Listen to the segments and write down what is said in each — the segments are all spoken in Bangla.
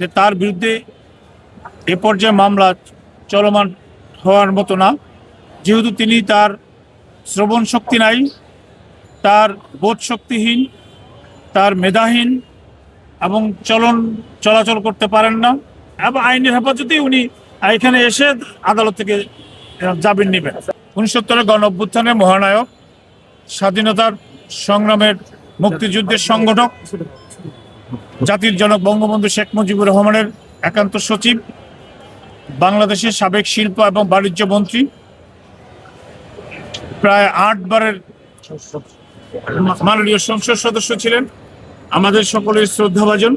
যে তার বিরুদ্ধে এ পর্যায়ে মামলা চলমান হওয়ার মতো না, যেহেতু তিনি তার শ্রবণ শক্তি নাই, তার বোধ শক্তিহীন, তার মেধাহীন এবং চলাচল করতে পারেন না এবং আইনের হেফাজতেই উনি এখানে এসে আদালত থেকে জামিন নেবেন। 69 গণ অভ্যুত্থানের মহানায়ক, স্বাধীনতার সংগ্রামের মুক্তিযুদ্ধের সংগঠক, জাতির জনক বঙ্গবন্ধু শেখ মুজিবুর রহমানের একান্ত সচিব, বাংলাদেশের সাবেক শিল্প এবং বাণিজ্য মন্ত্রী, প্রায় 8 বারের মাননীয় সংসদ সদস্য ছিলেন, আমাদের সকলের শ্রদ্ধাভাজন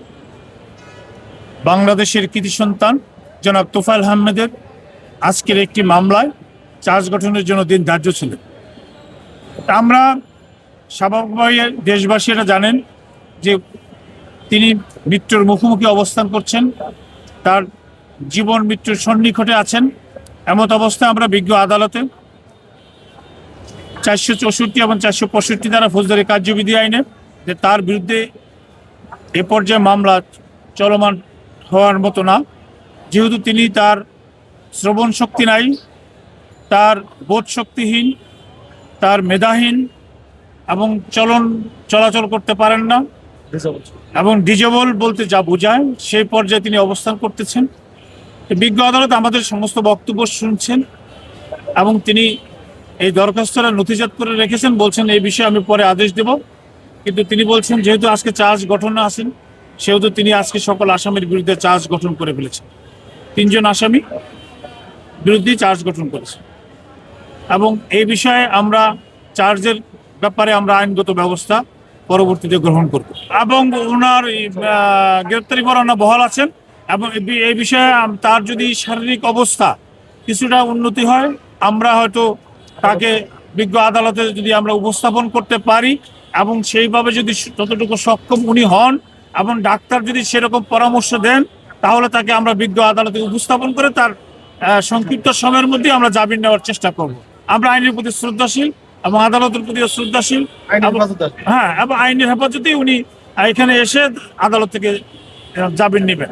বাংলাদেশের কৃতি সন্তান জনাব তোফায়েল আহমেদের আজকের একটি মামলায় চার্জ গঠনের জন্য দিন ধার্য ছিল। আমরা স্বাভাবিকভাবে দেশবাসীরা জানেন যে তিনি মৃত্যুর মুখোমুখি অবস্থান করছেন, তার জীবন মৃত্যুর সন্নিকটে আছেন। এমত অবস্থায় আমরা বিজ্ঞ আদালতে 464 এবং 465 দ্বারা ফৌজদারি কার্যবিধি আইনে যে তার বিরুদ্ধে এ পর্যায়ে মামলা চলমান হওয়ার মতো না, যেহেতু তিনি তার শ্রবণ শক্তি নাই, তার বোধ শক্তিহীন, তার মেধাহীন এবং চলাচল করতে পারেন না এবং ডিজেবল বলতে যা বোঝায় সেই পর্যায়ে তিনি অবস্থান করতেছেন। বিজ্ঞ আদালত আমাদের সমস্ত বক্তব্য শুনছেন এবং তিনি এই দরখাস্তটা নথিজাত করে রেখেছেন, বলছেন এই বিষয়ে আমি পরে আদেশ দেব। কিন্তু তিনি বলছেন যেহেতু আজকে চার্জ গঠনে আসেন, সেহেতু তিনি আজকে সকল আসামির বিরুদ্ধে চার্জ গঠন করে ফেলেছেন। 3 জন আসামি বিরুদ্ধে চার্জ গঠন করেছে এবং এই বিষয়ে আমরা চার্জের ব্যাপারে আমরা আইনগত ব্যবস্থা পরবর্তীতে গ্রহণ করব এবং ওনার গ্রেপ্তারি পরোয়ানা বহাল আছেন এবং এই বিষয়ে তার যদি শারীরিক অবস্থা কিছুটা উন্নতি হয়, আমরা হয়তো তাকে বিজ্ঞ আদালতে যদি আমরা উপস্থাপন করতে পারি এবং সেইভাবে যদি ততটুকু সক্ষম উনি হন এবং ডাক্তার যদি সেরকম পরামর্শ দেন, তাহলে তাকে আমরা বিজ্ঞ আদালতে উপস্থাপন করে তার সংক্ষিপ্ত সময়ের মধ্যে আমরা জামিন নেওয়ার চেষ্টা করব। আমরা আইনের প্রতি শ্রদ্ধাশীল এবং আদালতের প্রতিও শ্রদ্ধাশীল, হ্যাঁ, এবং আইনের হেফাজতেই উনি এখানে এসে আদালত থেকে জামিন নেবেন।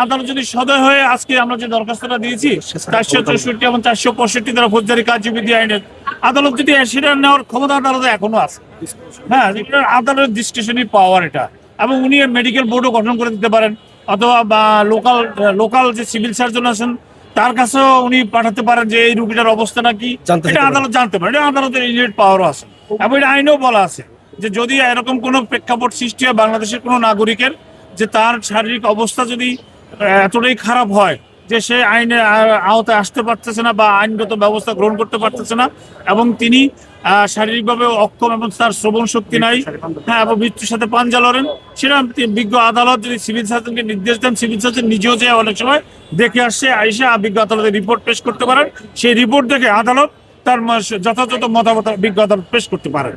আদালত যদি সদয় হয়ে আজকে আমরা যে দরখাস্তটা দিয়েছি 464 এবং 465 দ্বারা ফৌজদারি কার্যবিধি আইনের, আদালত যদি সেটা নেওয়ার ক্ষমতা আদালতে এখনো আছে, হ্যাঁ, আদালতের ডিসক্রিশনারি পাওয়ার এটা, এবং উনি মেডিকেল বোর্ডও গঠন করে দিতে পারেন অথবা বা লোকাল যে সিভিল সার্জন আছেন তার কাছেও উনি পাঠাতে পারেন যে এই রোগীটার অবস্থাটা কি, এটা আদালত জানতে পারে। এটা আদালতের ইনহেরিট পাওয়ারও আছে এবং এটা আইনেও বলা আছে যে যদি এরকম কোনো প্রেক্ষাপট সৃষ্টি হয় বাংলাদেশের কোনো নাগরিকের, যে তার শারীরিক অবস্থা যদি এতটাই খারাপ হয় যে সে আইনের আওতায় আসতে পারতেছে না বা আইনগত ব্যবস্থা গ্রহণ করতে পারতেছে না এবং তিনি শারীরিকভাবে অক্ষম এবং তার শ্রবণ শক্তি নাই, হ্যাঁ, এবং মৃত্যুর সাথে পাঞ্জা লড়েন, সেটা বিজ্ঞ আদালত যদি সিভিল সার্জনকে নির্দেশ দেন, সিভিল সার্জন নিজেও যে অনেক সময় দেখে আসছে, আইসে বিজ্ঞ আদালতে রিপোর্ট পেশ করতে পারেন, সেই রিপোর্ট দেখে আদালত তার যথাযথ মতামত বিজ্ঞ আদালত পেশ করতে পারেন।